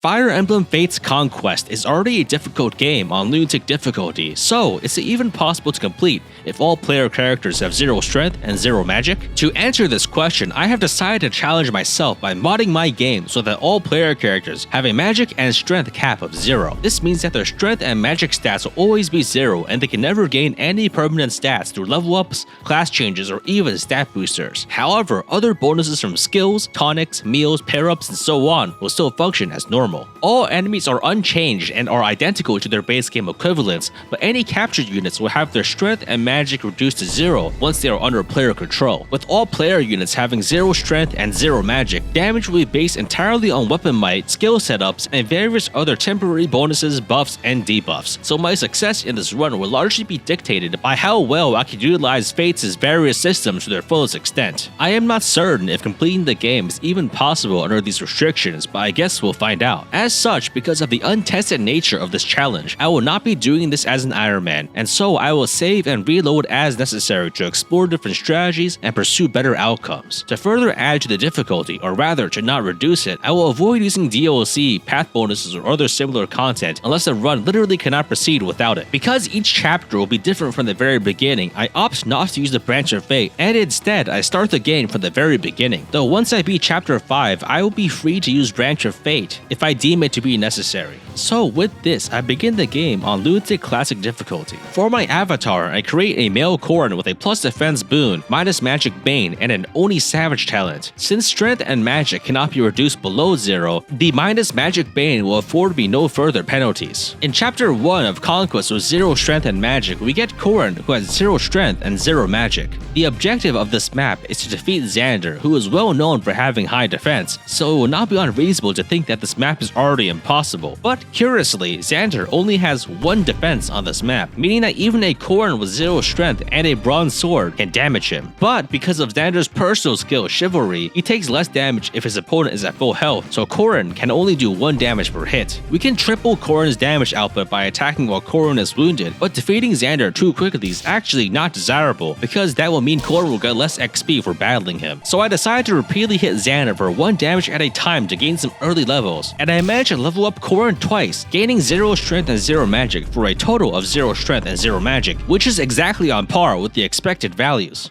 Fire Emblem Fates Conquest is already a difficult game on Lunatic difficulty, so is it even possible to complete if all player characters have 0 strength and 0 magic? To answer this question, I have decided to challenge myself by modding my game so that all player characters have a magic and strength cap of 0. This means that their strength and magic stats will always be 0 and they can never gain any permanent stats through level ups, class changes, or even stat boosters. However, other bonuses from skills, tonics, meals, pair-ups, and so on will still function as normal. All enemies are unchanged and are identical to their base game equivalents, but any captured units will have their strength and magic reduced to 0 once they are under player control. With all player units having 0 strength and 0 magic, damage will be based entirely on weapon might, skill setups, and various other temporary bonuses, buffs, and debuffs, so my success in this run will largely be dictated by how well I can utilize Fates' various systems to their fullest extent. I am not certain if completing the game is even possible under these restrictions, but I guess we'll find out. As such, because of the untested nature of this challenge, I will not be doing this as an Ironman, and so I will save and reload as necessary to explore different strategies and pursue better outcomes. To further add to the difficulty, or rather to not reduce it, I will avoid using DLC, path bonuses, or other similar content unless the run literally cannot proceed without it. Because each chapter will be different from the very beginning, I opt not to use the Branch of Fate, and instead I start the game from the very beginning. Though once I beat chapter 5, I will be free to use Branch of Fate if I deem it to be necessary. So with this, I begin the game on Lunatic Classic difficulty. For my avatar, I create a male Corrin with a plus defense boon, minus magic bane, and an Oni Savage talent. Since strength and magic cannot be reduced below 0, the minus magic bane will afford me no further penalties. In chapter 1 of Conquest with 0 strength and magic, we get Corrin who has 0 strength and 0 magic. The objective of this map is to defeat Xander, who is well known for having high defense, so it will not be unreasonable to think that this map is already impossible. But curiously, Xander only has 1 defense on this map, meaning that even a Corrin with 0 strength and a bronze sword can damage him. But because of Xander's personal skill Chivalry, he takes less damage if his opponent is at full health, so Corrin can only do 1 damage per hit. We can triple Corrin's damage output by attacking while Corrin is wounded, but defeating Xander too quickly is actually not desirable, because that will mean Corrin will get less XP for battling him. So I decided to repeatedly hit Xander for 1 damage at a time to gain some early levels, and I managed to level up Corrin twice, gaining 0 strength and 0 magic for a total of 0 strength and 0 magic, which is exactly on par with the expected values.